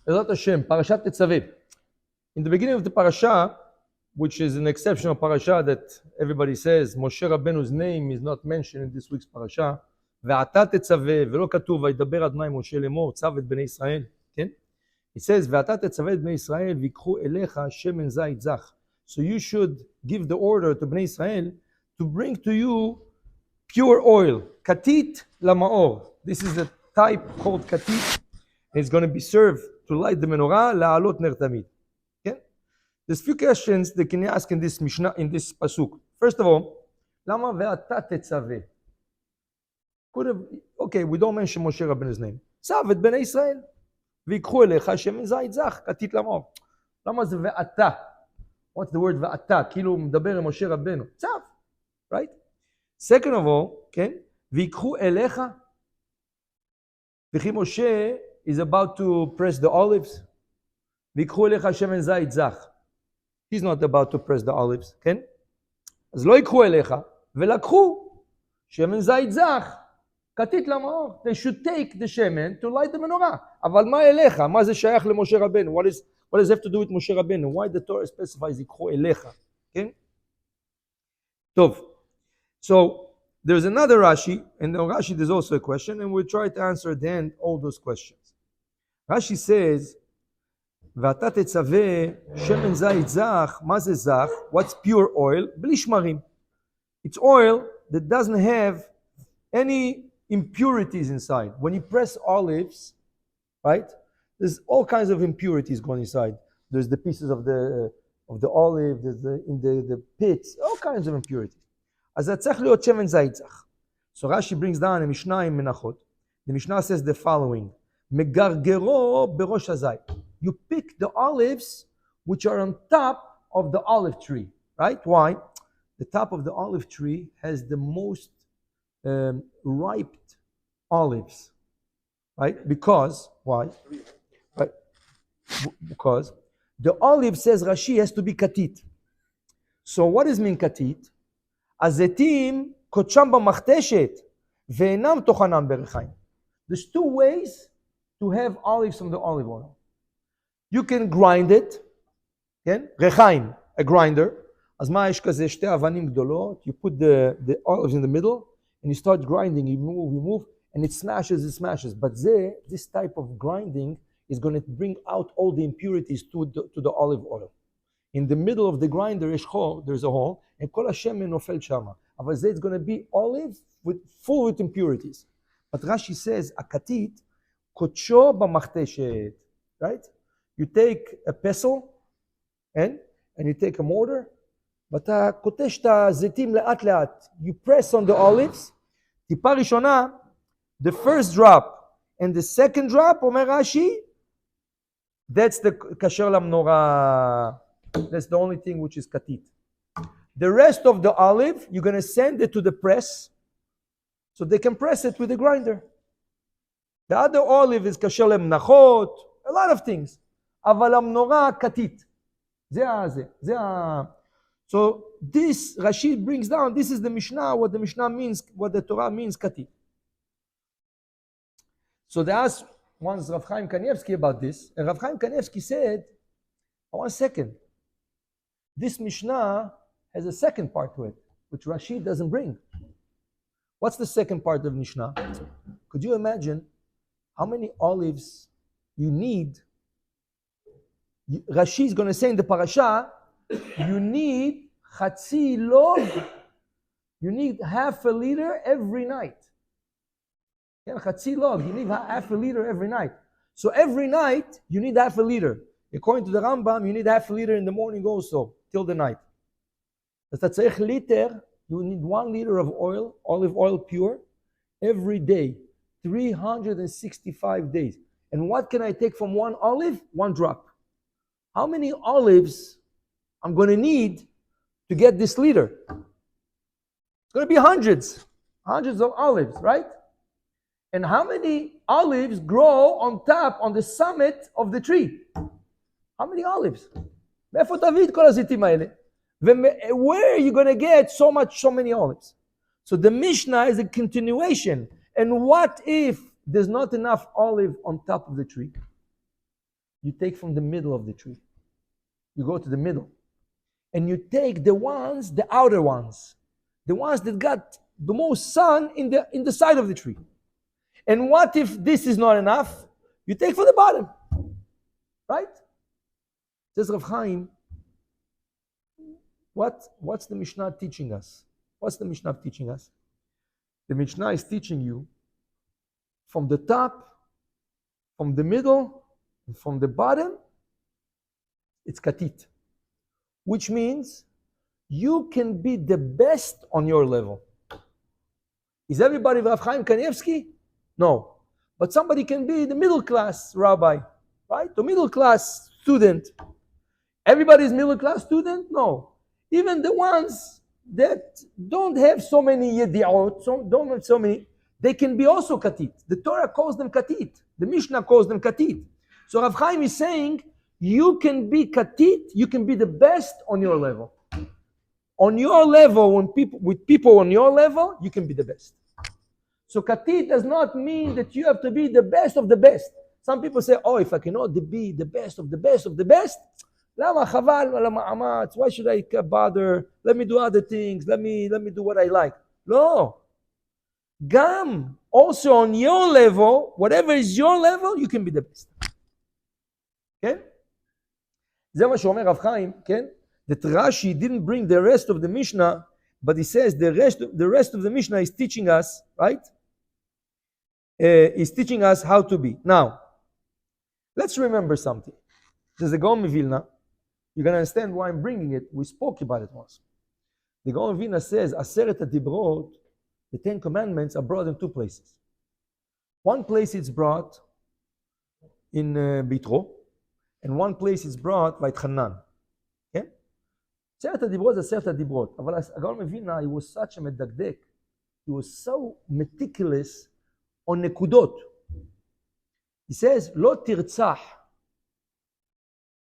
Ezrat Hashem, Parashat Tetzave. In the beginning of the parasha, which is an exceptional parasha that everybody says, Moshe Rabbeinu's name is not mentioned in this week's parasha. ואתה תצווה, ולא כתוב, וידבר אדוני משה לאמור, צו את בני ישראל, כן? It says, ואתה תצווה את בני ישראל, ויקחו אליך שמן זית זך. So you should give the order to בני ישראל to bring to you pure oil, katit lamaor. This is a type called katit. It's going to be served to light the menorah, la'alot ner tamid. Okay? There's few questions that can ask in this Mishnah, in this pasuk. First of all, lama ve'ata tetzaveh? Could have, okay, we don't mention Moshe Rabbeinu's name. Tzav et bnei Israel. ויקחו אליך שמן זית זך, כתית לאמור. למה זה ואתה? What's the word ואתה? כאילו הוא מדבר עם משה רבנו. צו, right? Second of all, כן? ויקחו אליך. וכי משה is about to press the olives. ויקחו אליך שמן זית זך. He's not about to press the olives, כן? אז לא יקחו אליך, ולקחו שמן זית זך. כתית למאור. They should take the shemen to light the menorah. אבל מה אליך? מה זה שייך למשה רבנו? What does it have to do with משה רבנו? Why the Torah specifies יקחו אליך? כן? טוב. So, there's another Rashi, and in Rashi there's also a question, and we'll try to answer at the end all those questions. Rashi says, ואתה תצווה שמן זית זך, מה זה זך? What's pure oil? בלי שמרים. It's oil that doesn't have any impurities inside. When you press olives, right, there's all kinds of impurities going inside. There's the pieces of the olive, there's the pits, all kinds of impurities. אז זה צריך להיות שמן זית זך. So Rashi brings down a Mishnah in Menachot. The Mishnah says the following: מגרגרו בראש הזית. You pick the olives which are on top of the olive tree, right? Why? The top of the olive tree has the most ripe olives, right? Because, why? Right? Because the olive, says Rashi, has to be katit. So what does mean katit? הזיתים קודשם במכתשת ואינם טוחנם בריחיים. There's two ways to have olives from the olive oil. You can grind it, כן? ריחיים, a grinder. אז מה יש כזה? שתי אבנים גדולות, you put the olives in the middle, and you start grinding, you move, and it smashes. But this type of grinding is going to bring out all the impurities to the olive oil. In the middle of the grinder, there's a hole, and כל השמן נופל שמה. אבל זה, it's going to be olive full with impurities. But Rashi says, הכתית, קודשו במכתשת, right? You take a pestle, and you take a mortar, ואתה קוטש את הזיתים לאט לאט. You press on the olives, טיפה ראשונה, the first drop and the second drop, אומר רש"י, that's the כשר למנורה. That's the only thing which is katit. The rest of the olive, you're going to send it to the press, so they can press it with the grinder. The other olive is כשר למנחות, a lot of things. אבל המנורה katit. So this Rashi brings down, this is the Mishnah, what the Mishnah means, what the Torah means, katit. So they asked once Rav Chaim Kanievsky about this, and Rav Chaim Kanievsky said, 1 second, this Mishnah has a second part to it, which Rashi doesn't bring. What's the second part of Mishnah? Could you imagine how many olives you need? Rashi is going to say in the parasha, you need chatzi log, you need half a liter every night. Yeah, chatzi log, you need half a liter every night. So every night, you need half a liter. According to the Rambam, you need half a liter in the morning also, till the night. As אתה צריך liter, you need 1 liter of oil, olive oil pure, every day, 365 days. And what can I take from 1 olive? 1 drop. How many olives I'm going to need to get this liter? It's going to be hundreds of olives, right? And how many olives grow on top, on the summit of the tree? How many olives? מאיפה תביא את כל הזיתים האלה? Where are you going to get so many olives? So the Mishnah is a continuation. And what if there's not enough olive on top of the tree? you take from the middle of the tree. You go to the middle. And you take the outer ones, the ones that got the most sun in the side of the tree. And what if this is not enough? You take from the bottom. Right? Says Rav Chaim, what's the Mishnah teaching us? What's the Mishnah teaching us? The Mishnah is teaching you from the top, from the middle, and from the bottom, it's katit. Which means you can be the best on your level. Is everybody Rav Chaim Kanievsky? No. But somebody can be the middle class rabbi, right? The middle class student. Everybody is middle class student? No. Even the ones that don't have so many yedi'ot, don't have so many, they can be also katit. The Torah calls them katit. The Mishnah calls them katit. So Rav Chaim is saying, you can be katit, you can be the best on your level. On your level, with people on your level, you can be the best. So katit does not mean that you have to be the best of the best. Some people say, oh, if I cannot be the best of the best of the best, lama chaval ala ma'amatz, why should I bother? Let me do other things. Let me do what I like. No. Gam, also on your level, whatever is your level, you can be the best. Okay? זה מה שאומר רב חיים, כן? That Rashi didn't bring the rest of the Mishnah, but he says the rest of the Mishnah is teaching us, right? Is teaching us how to be. Now, let's remember something. There's a Gaon Vilna. You're going to understand why I'm bringing it. We spoke about it once. The Gaon Vilna says, Aseret HaDibrot, the 10 Commandments are brought in two places. One place it's brought in Bitro, and one place it's brought by Chanan. Okay? Aseret HaDibrot is Aseret HaDibrot. But Gaon Vilna, he was such a medakdek. He was so meticulous on nekudot. He says, Lo tirtzach,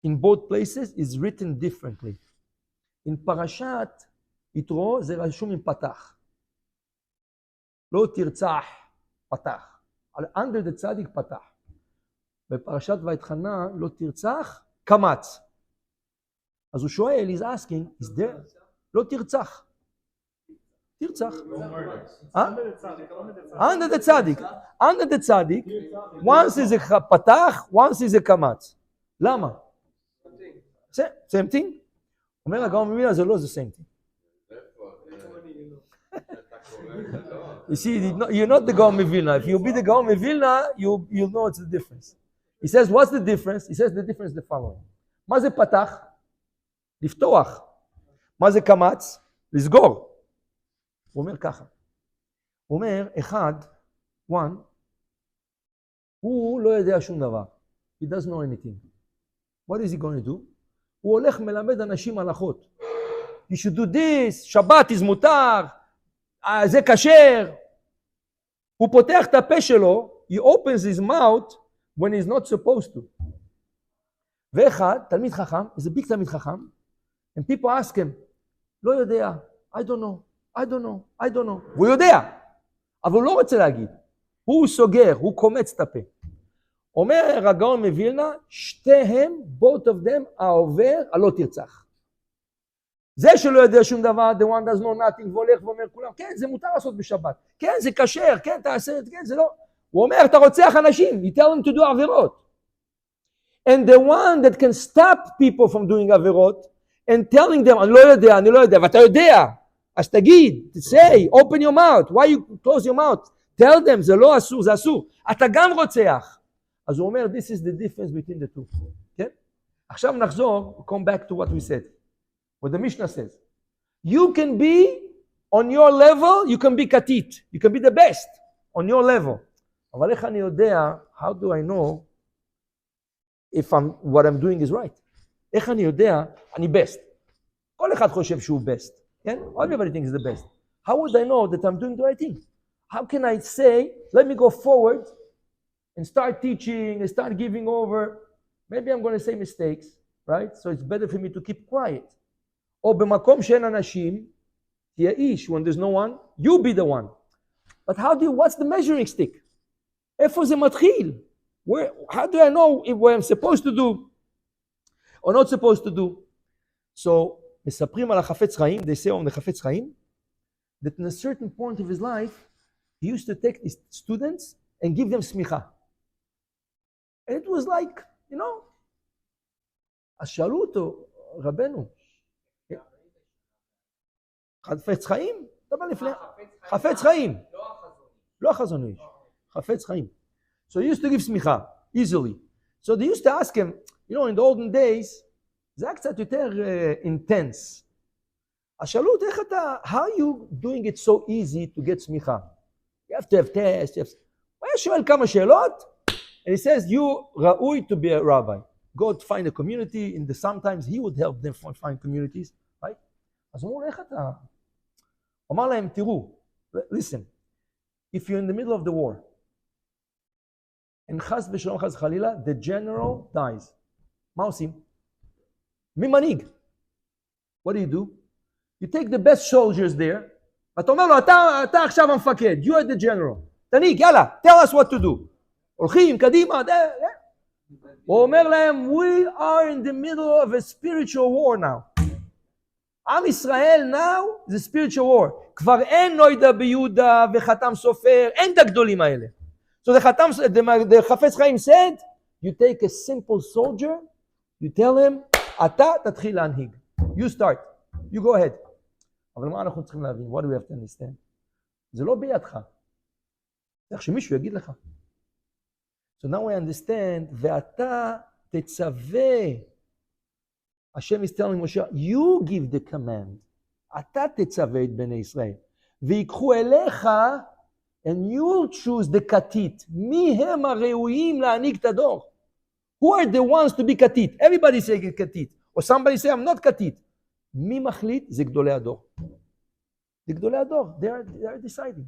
in both places is written differently. In Parashat, Yitro, זה רשום עם פתח. לא תרצח, פתח. Under the tzaddik, פתח. בפרשת ויתחנה, לא תרצח, קמץ. אז הוא שואל, he's asking, is there? לא תרצח. תרצח. Under the tzaddik. Under the tzaddik, once is a פתח, once is a קמץ. למה? Same thing? אומר הגאון מווילנה, זה לא the same thing. You see, you're not the Gaon Vilna. If you be the Gaon Vilna, you'll know it's the difference. He says, what's the difference? He says the difference is the following. מה זה פתח? לפתוח. מה זה קמץ? לסגור. הוא אומר ככה. הוא אומר, אחד, one, הוא לא יודע שום דבר. He doesn't know anything. What is he going to do? הוא הולך מלמד אנשים הלכות. You should do this, שבת is מותר, זה כשר. הוא פותח את הפה שלו, he opens his mouth when he's not supposed to. ואחד, תלמיד חכם, איזה ביג תלמיד חכם, and people ask him, לא יודע, I don't know. והוא יודע, אבל הוא לא רוצה להגיד. הוא סוגר, הוא קומץ את הפה. אומר הגאון מווילנה, שתיהם, both of them, העובר, הלא תרצח. זה שלא יודע שום דבר, the one does know nothing, והולך ואומר כולם, כן, זה מותר לעשות בשבת, כן, זה כשר, כן, תעשה את זה, כן, זה לא. הוא אומר, אתה רוצח אנשים, you tell them to do עבירות. And the one that can stop people from doing עבירות, and telling them, אני לא יודע, ואתה יודע, אז תגיד, say, open your mouth, why you close your mouth? Tell them, זה לא אסור, זה אסור. אתה גם רוצח. אז הוא אומר, this is the difference between the two. כן? עכשיו נחזור, come back to what we said. What the Mishnah says. You can be on your level, you can be katit. You can be the best on your level. אבל איך אני יודע, how do I know if what I'm doing is right? איך אני יודע, אני best. כל אחד חושב שהוא best. כן? Everybody thinks the best. How would I know that I'm doing the right thing? How can I say, let me go forward and start teaching and start giving over? Maybe I'm going to say mistakes, right? So it's better for me to keep quiet. או במקום שאין אנשים, תהיה איש, when there's no one, you be the one. But what's the measuring stick? איפה זה מתחיל? How do I know what I'm supposed to do or not supposed to do? So, מספרים על החפץ חיים, they say on the חפץ חיים, that in a certain point of his life, he used to take his students and give them smicha. And it was like, אז שאלו אותו, רבנו, חפץ חיים? דבר לפני, חפץ חיים. לא החזון איש, חפץ חיים. So he used to give smicha, easily. So they used to ask him, in the olden days, זה היה קצת יותר intense. אז שאלו אותו, איך אתה, how are you doing it so easy to get smicha? You have to have tests, הוא היה שואל כמה שאלות, and he says, you ראוי to be a rabbi. Go to find a community, sometimes he would help them find communities, right? אז הוא אומר, איך אתה? הוא אמר להם, תראו, listen, if you're in the middle of the war, and חס ושלום חס חלילה, the general dies. מה עושים? מי מנהיג? What do? You take the best soldiers there, ואתה אומר לו, אתה עכשיו המפקד, you are the general. תנהיג, יאללה, tell us what to do. הולכים, קדימה, הוא אומר להם, we are in the middle of a spiritual war now. עם ישראל now זה spiritual war. כבר אין נוידע ביהודה וחתם סופר, אין את הגדולים האלה. So the חפץ חיים said, you take a simple soldier, you tell him, אתה תתחיל להנהיג. You start, you go ahead. אבל מה אנחנו צריכים להבין? What do we have to understand? זה לא בידך. צריך שמישהו יגיד לך. So now I understand, ואתה תצווה. השם is telling משה, you give the command. אתה תצווה את בני ישראל. ויקחו אליך, and you'll choose the כתית. מי הם הראויים להנהיג את הדור? Who are the ones to be כתית? Everybody say כתית. Or somebody say, I'm not כתית. מי מחליט? זה גדולי הדור. זה גדולי הדור. They are deciding.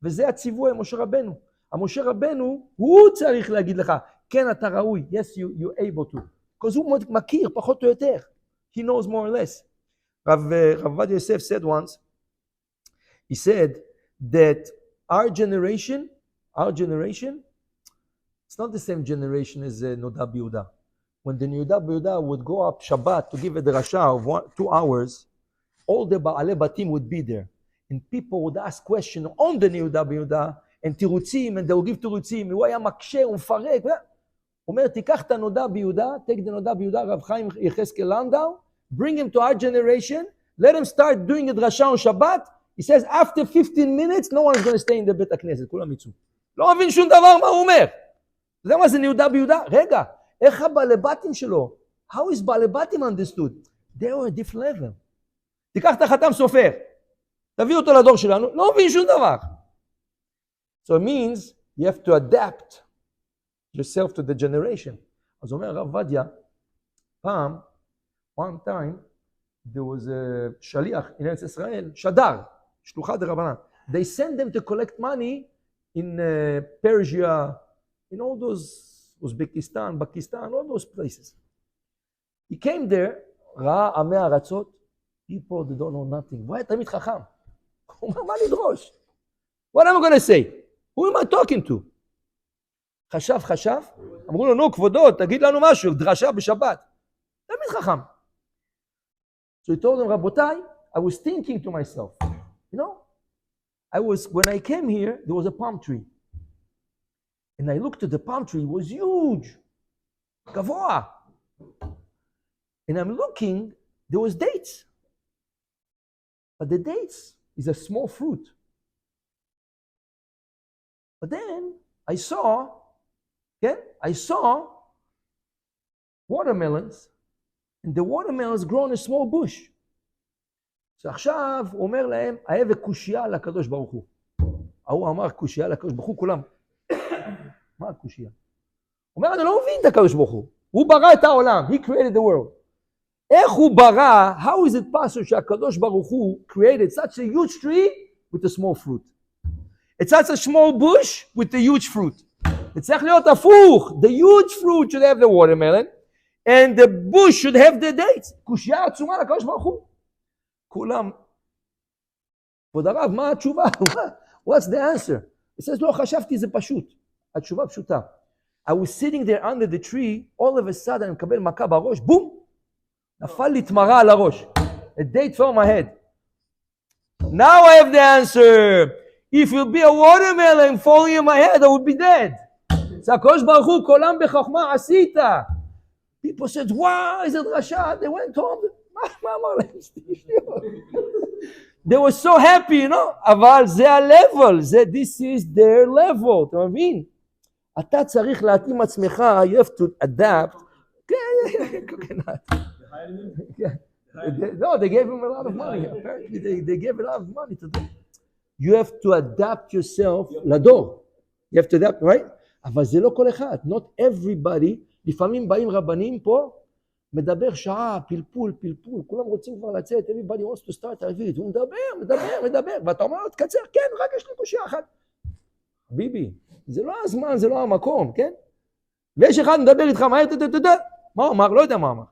וזה הציווי משה רבנו. המשה רבנו, הוא צריך להגיד לך, כן, אתה ראוי. Yes, you're able to. Because הוא מכיר, פחות או יותר. He knows more or less. רב עובדיה יוסף said once, he said that our generation, it's not the same generation as נודע ביהודה. When the נודע ביהודה would go up Shabbat to give a drasha of 2 hours, all the בעלי בתים would be there. And people would ask questions on the נודע ביהודה, and תירוצים, and they would give תירוצים, הוא היה מקשה, הוא מפרק, הוא אומר, תיקח את הנודע ביהודה, take the נודע ביהודה, רב חיים יחזקאל לנדאו, bring him to our generation, let him start doing a drasha on Shabbat, he says, after 15 minutes, no one is going to stay in the בית הכנסת, כולם יצאו. לא מבין שום דבר מה הוא אומר. אתה יודע מה זה נודע ביהודה? רגע, איך הבעלי בתים שלו? How is בעלי בתים understood? They are a different level. תיקח את החתם סופר, תביא אותו לדור שלנו, לא מבין שום דבר. So it means you have to adapt yourself to the generation. אז אומר הרב עובדיה, פעם, one time, there was a שליח in ארץ ישראל, שדר, שלוחה דרבנן. They send them to collect money in Persia, in all those, Uzbekistan, Pakistan, all those places. He came there, ראה עמי ארצות, people that don't know nothing. הוא היה תמיד חכם. הוא אומר, מה לדרוש? What am I going to say? Who am I talking to? חשב, אמרו לו, נו, כבודו, תגיד לנו משהו, דרשה בשבת. תמיד חכם. So he told them, רבותיי, I was thinking to myself, when I came here, there was a palm tree. And I looked at the palm tree, it was huge, גבוה. And I'm looking, there was dates. But the dates is a small fruit. But then I saw watermelons, and the watermelons grow in a small bush. So עכשיו הוא אומר להם, I have a קושיה לקדוש ברוך הוא. הוא אמר קושיה לקדוש ברוך הוא, כולם. מה הקושיה? הוא אומר, אני לא מבין את הקדוש ברוך הוא. הוא ברא את העולם, he created the world. איך הוא ברא, how is it possible שהקדוש ברוך הוא created such a huge tree with a small fruit? It's such a small bush with a huge fruit. זה צריך להיות הפוך. The huge fruit should have the watermelon, and the bush should have the dates. קושיה עצומה לקדוש ברוך הוא. כולם, כבוד הרב, מה התשובה? What's the answer? He says, לא, חשבתי, זה פשוט. התשובה פשוטה. I was sitting there under the tree, all of a sudden, אני מקבל מכה בראש, בום! נפל לי תמרה על הראש. A date fell on my head. Now I have the answer. If it would be a watermelon falling in my head, I would be dead. So הקדוש ברוך הוא, כולם בחוכמה עשית. People said, wow, איזה דרשה. They went home. מה אמר להם? They were so happy, you know. אבל זה ה-level. This is their level. אתה מבין? אתה צריך להתאים עצמך. You have to adapt. No, they gave him a lot of money. Apparently, they gave a lot of money to them. You have to adapt yourself לדור. You have to adapt, right? אבל זה לא כל אחד. Not everybody. לפעמים באים רבנים פה, מדבר שעה, פלפול, כולם רוצים כבר לצאת, everybody wants to start ערבית. הוא מדבר, ואתה אומר לו, תקצר, כן, רק יש לי קושיה אחת. ביבי, זה לא הזמן, זה לא המקום, כן? ויש אחד מדבר איתך מהר, מה הוא אמר? לא יודע מה אמר.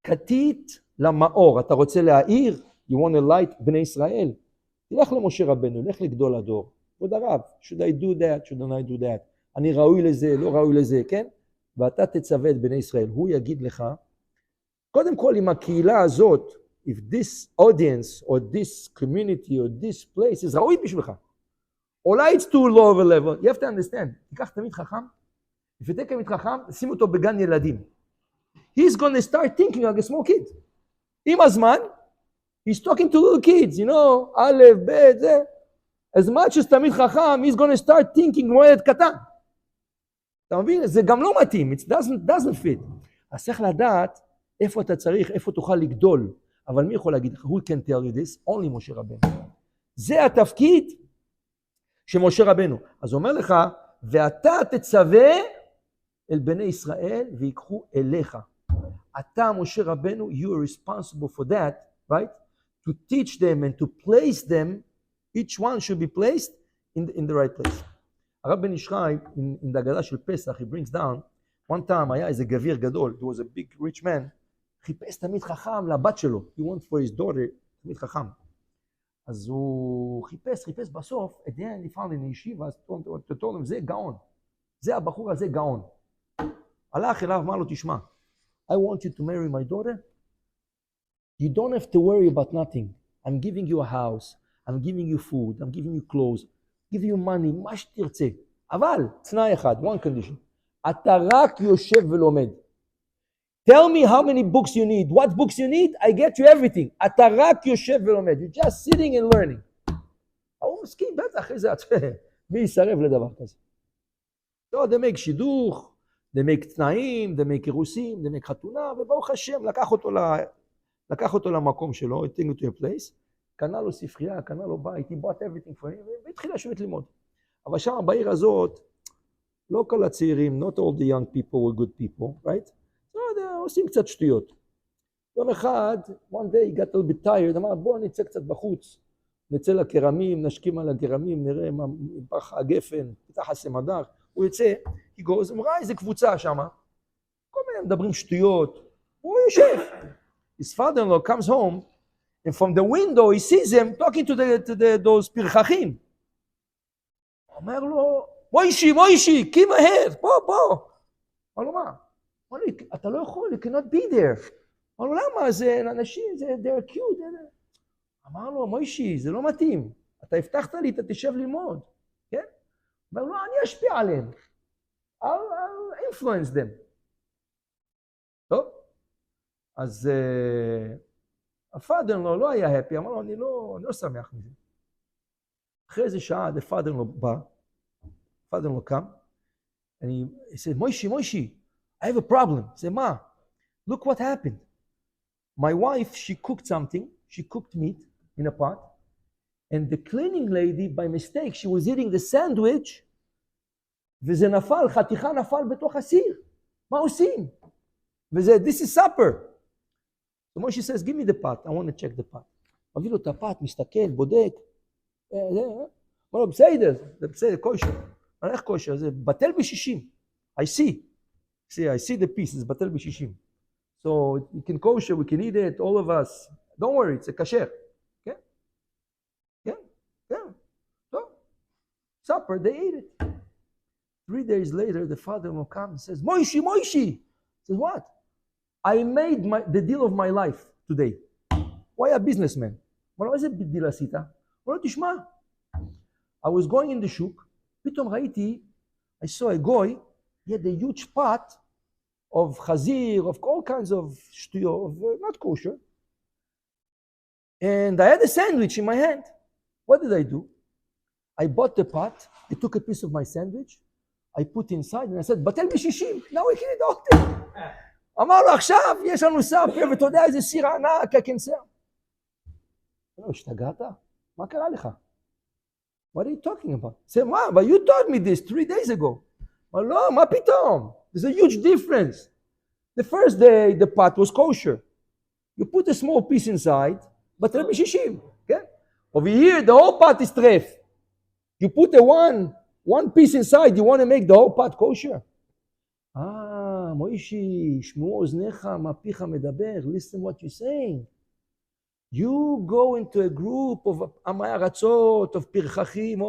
כתית למאור, אתה רוצה להעיר? You want to light בני ישראל? תלך למשה רבנו, לך לגדול הדור. עוד הרב, should I do that, should I do that? אני ראוי לזה, לא ראוי לזה, כן? ואתה תצווה את בני ישראל. הוא יגיד לך, קודם כל עם הקהילה הזאת, if this audience, or this community, or this place is ראוי בשבילך. אולי it's too low of a level. You have to understand. תיקח תמיד חכם, if you take תמיד חכם, שים אותו בגן ילדים. He's going to start thinking like a small kid. עם הזמן, he's talking to little kids, you know, א', ב', זה. As much as תמיד חכם, he's going to start thinking כמו ילד קטן. אתה מבין? זה גם לא מתאים, it doesn't fit. אז צריך לדעת איפה אתה צריך, איפה תוכל לגדול. אבל מי יכול להגיד לך? Who can tell you this? Only משה רבנו. זה התפקיד של משה רבנו. אז הוא אומר לך, ואתה תצווה אל בני ישראל ויקחו אליך. אתה, משה רבנו, you are responsible for that, right? To teach them and to place them, each one should be placed in the right place. הרב בן ישחי, in the הגדה של פסח, he brings down, one time היה איזה גביר גדול, he was a big rich man, חיפש תמיד חכם לבת שלו, he wanted for his daughter, תמיד חכם. אז הוא חיפש בסוף, את זה אני found in ישיבה, אז הוא told him, זה גאון, זה הבחור הזה גאון. הלך אליו, אמר לו, תשמע, I want you to marry my daughter, you don't have to worry about nothing, I'm giving you a house, I'm giving you food, I'm giving you clothes, give you money, מה שתרצה. אבל, תנאי אחד, one condition. אתה רק יושב ולומד. Tell me how many books you need. What books you need? I get you everything. אתה רק יושב ולומד. You're just sitting and learning. הוא מסכים, בטח, איזה מי יסרב לדבר כזה? So, they make שידוך, they make תנאים, they make אירוסים, they make חתונה, וברוך השם, לקח אותו למקום שלו, take him to a place, קנה לו ספרייה, קנה לו בית, he bought everything for him, והתחיל לשבת ללמוד. אבל שם בעיר הזאת, לא כל הצעירים, not all the young people were good people, right? עושים קצת שטויות. יום אחד, one day, he got a little bit tired, אמר, בוא נצא קצת בחוץ, נצא לקרמים, נשכים על הקרמים, נראה מה פח הגפן, פתח הסמדר, הוא יצא, he goes, הוא ראה איזה קבוצה שם, כל מיני מדברים שטויות, הוא יושב. His father-in-law comes home, and from the window he sees them talking to those פרחחים. אומר לו, מוישי, קי מהר, בוא. אמר לו, מה? אמר לו, אתה לא יכול, you cannot be there. אמר לו, למה? זה אנשים, they're cute. אמר לו, מוישי, זה לא מתאים. אתה הבטחת לי, אתה תשב ללמוד. כן? אמר לו, אני אשפיע עליהם. I'll influence them. טוב? אז הפאדר-אין-לו לא היה happy, אמר לו, אני לא שמח מזה. אחרי איזה שעה, the father-in-law בא, father-in-law קם, and he said, מוישי, I have a problem. He said, Ma, look what happened. My wife, she cooked something, she cooked meat in a pot, and the cleaning lady, by mistake, she was eating the sandwich, וזה נפל, חתיכה נפל בתוך הסיר. מה עושים? וזה, this is supper. So Moshe says, give me the pot, I want to check the pot. מביא לו את הפת, מסתכל, בודק. אומר לו, בסדר, כושר. איך כושר? זה בטל ב-60. I see the piece, זה בטל ב-60. So you can kosher, we can eat it, all of us. Don't worry, it's a kasher. כן? טוב. Supper, they ate it. 3 days later, the father-in-law comes and says, Moishi. Says, what? I made the deal of my life today. Why a businessman? אומר לו, איזה דיל עשית? אומר לו, תשמע, I was going in the shuk, פתאום ראיתי, I saw a guy, he had a huge pot of chazir, of all kinds of שטויות, of not kosher. And I had a sandwich in my hand. What did I do? I bought the pot, I took a piece of my sandwich, I put inside, and I said, בטל ב-60, now we can eat all day. אמר לו, עכשיו יש לנו שר פה, ואתה יודע איזה סיר ענק, הקנסר. לא, השתגעת? מה קרה לך? What are you talking about? Say, מה? But you told me this 3 days ago. אמר, לא, מה פתאום? There's a huge difference. The first day, the pot was kosher. You put a small piece inside, בטל ב-60, כן? Over here, the whole pot is tref. You put one piece inside, you want to make the whole pot kosher? מוישי, שמעו אוזניך, מה פיך מדבר, listen what you're saying. You go into a group of עמי ארצות, of פרחחים,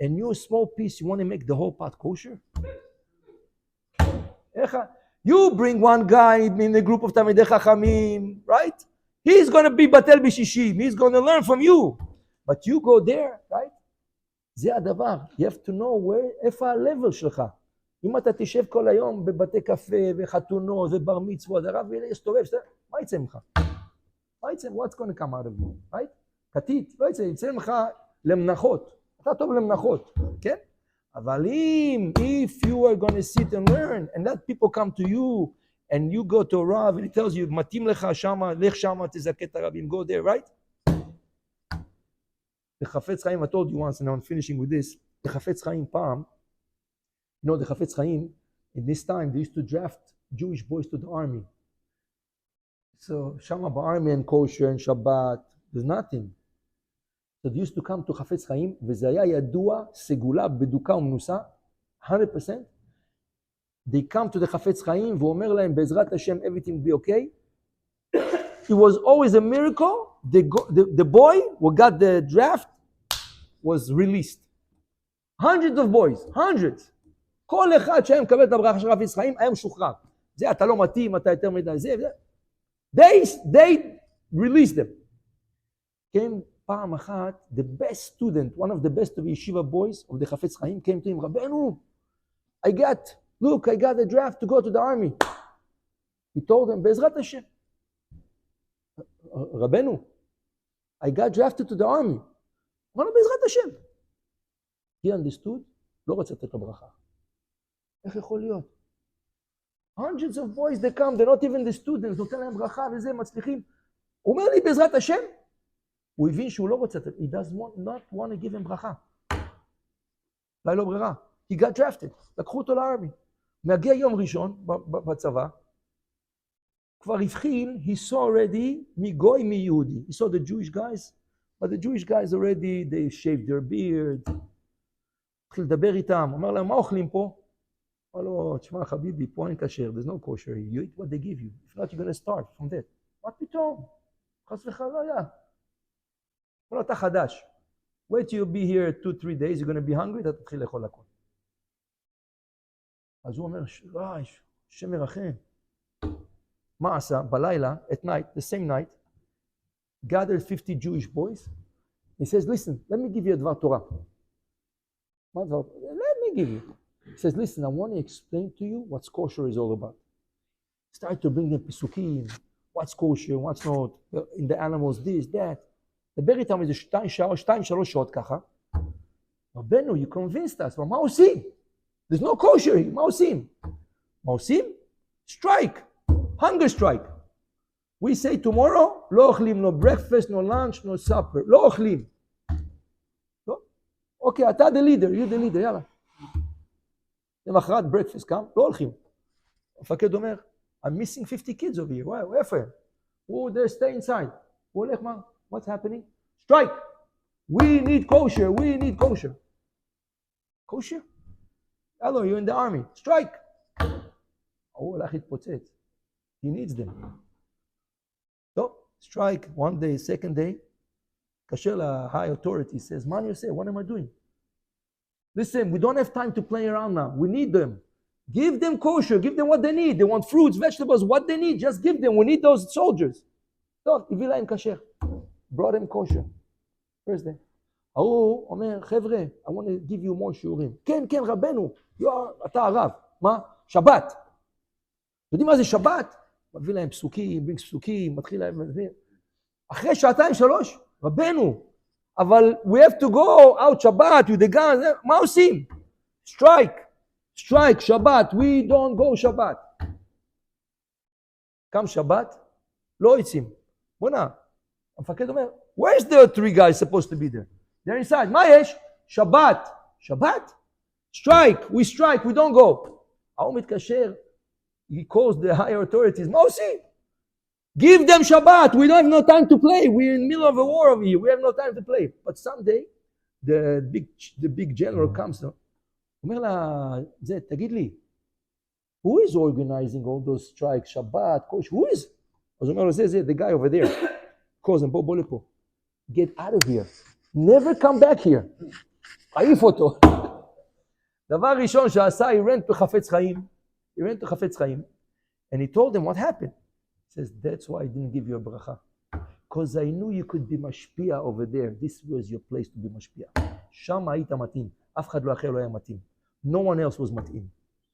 and you a small piece, you want to make the whole pot kosher? You bring one guy in a group of תלמידי חכמים, right? He's going to be בטל ב-60, he's going to learn from you. But you go there, right? זה הדבר, you have to know איפה ה-level שלך. אם אתה תשב כל היום בבתי קפה וחתונות ובר מצוות, הרב יסתובב, מה יצא ממך? מה יצא? What's going to come out of you? Right? כתית, לא יצא ממך למנחות. אתה טוב למנחות, כן? אבל if you are going to sit and learn, and let people come to you, and you go to a Rav, and he tells you, מתאים לך שמה, לך שמה, תזכה את הרבים, go there, right? The Chafetz Chaim, I told you once, and I'm finishing with this, the Chafetz Chaim פעם, you know, the Chafetz Chaim, in this time, they used to draft Jewish boys to the army. So, Shama army and kosher and Shabbat, there's nothing. So they used to come to Chafetz Chaim, וזה היה ידוע, סגולה, בדוקה ומנוסה, 100%. They come to the Chafetz Chaim, ואומר להם, בעזרת השם, everything will be okay. It was always a miracle. The boy who got the draft was released. Hundreds of boys, hundreds. כל אחד שהיה מקבל את הברכה של חפץ חיים, היה משוחרר. זה, אתה לא מתאים, אתה יותר מדי, זה. They released them. Came פעם אחת, the best student, one of the best of yeshiva boys of the חפץ חיים, came to him, רבנו, I got a draft to go to the army. He told him, בעזרת השם. רבנו, I got drafted to the army. אמר לו, בעזרת השם. He understood, לא רצה לתת לו ברכה. איך יכול להיות? Hundreds of boys, they come, they're not even the students, נותן להם ברכה וזה, מצליחים. הוא אומר לי, בעזרת השם, הוא הבין שהוא לא רוצה, he does not want to give him ברכה. אולי לא ברירה. He got drafted, לקחו אותו לארמי. מגיע יום ראשון בצבא, כבר הבחין, he saw already מגוי מיהודי. He saw the Jewish guys, but the Jewish guys already, they shaved their beard. התחיל לדבר איתם, אומר להם, מה אוכלים פה? אמר לו, תשמע חביבי, פה אין כשר, there's no kosher, you eat what they give you. If not, you're going to starve from that. מה פתאום? חס וחלילה. אמר לו, אתה חדש. Wait till you be here 2-3 days, you're going to be hungry, אתה תתחיל לאכול הכל. אז הוא אומר, השם מרחם. מה עשה? בלילה, at night, the same night, gathered 50 Jewish boys. He says, listen, let me give you a דבר תורה. מה דבר? Let me give you. He says, listen, I want to explain to you what kosher is all about. Start to bring them pisukim, what's kosher, what's not, in the animals, this, that. דבר איתם איזה 2-3 שעות ככה. רבנו, you convinced us, אבל מה עושים? There's no kosher here, מה עושים? מה עושים? Strike, hunger strike. We say tomorrow, לא אוכלים, no breakfast, no lunch, no supper, לא אוכלים. לא? אוקיי, אתה the leader, you the leader, יאללה. למחרת breakfast קם, לא הולכים. המפקד אומר, I'm missing 50 kids over here, why, איפה הם? Oh, they stay inside. הוא הולך, מה? What's happening? Strike! We need kosher, we need kosher. Kosher? Hello, you're in the army. Strike! הוא הולך להתפוצץ. He needs them. So, strike, one day, second day. כאשר ל-high authority says, מה אני עושה? What am I doing? Listen, we don't have time to play around now. We need them. Give them kosher. Give them what they need. They want fruits, vegetables, what they need. Just give them. We need those soldiers. טוב, הביא להם כשר. Brought them kosher. First day. ההוא אומר, חבר'ה, I want to give you more שיעורים. כן, כן, רבנו. אתה הרב. מה? שבת. יודעים מה זה שבת? מביא להם פסוקים, מתחיל להם, אחרי 2-3, רבנו, אבל we have to go out שבת, with the gun, מה עושים? strike, שבת, we don't go שבת. קם שבת, לא יוצאים. בוא'נה, המפקד אומר, where's the 3 guys supposed to be there? They're inside, מה יש? שבת. strike, we don't go. ההוא מתקשר, he calls the higher authorities, מה עושים? Give them Shabbat. We don't have no time to play. We're in the middle of a war over here. We have no time to play. But someday, the big general comes. אומר לה, זה, תגיד לי, who is organizing all those strikes, Shabbat, coach, who is? אז הוא אומר לו, זה, the guy over there. calls him, בוא לפה. Get out of here. Never come back here. עייף אותו. דבר ראשון שעשה, he ran to חפץ חיים. And he told them what happened. He says, that's why I didn't give you a bracha. Because I knew you could be mashpia over there. This was your place to be mashpia. שם היית מתאים. אף אחד לא אחר לא היה מתאים. No one else was מתאים.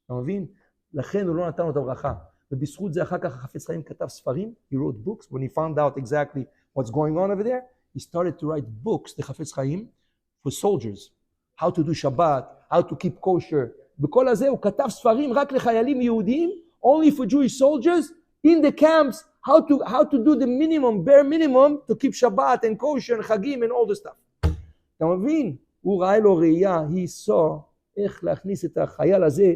אתה מבין? לכן הוא לא נתן לו את הברכה. ובזכות זה אחר כך החפץ חיים כתב ספרים. He wrote books. When he found out exactly what's going on over there, he started to write books, לחפץ חיים, for soldiers. How to do Shabbat, how to keep kosher. בכל הזה הוא כתב ספרים רק לחיילים יהודים, only for Jewish soldiers, in the camps, how to do the minimum, bare minimum, to keep Shabbat and kosher and chagim and all the stuff. אתה מבין? הוא ראה לו ראייה, he saw איך להכניס את החייל הזה,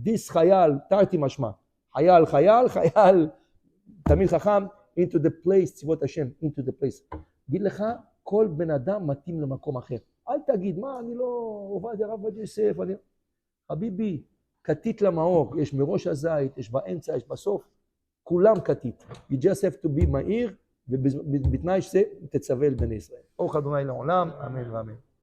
this חייל, תרתי משמע, חייל, תמיד חכם, into the place, צבאות השם, into the place.גיד לך, כל בן אדם מתאים למקום אחר. אל תגיד, מה, אני לא עובד הרב עובדיה יוסף, חביבי, כתית למאור, יש מראש הזית, יש באמצע, יש בסוף, כולם כתית. You just have to be מהיר, ובתנאי שזה תצווה אל בני ישראל. ברוך ה' לעולם, אמן ואמן.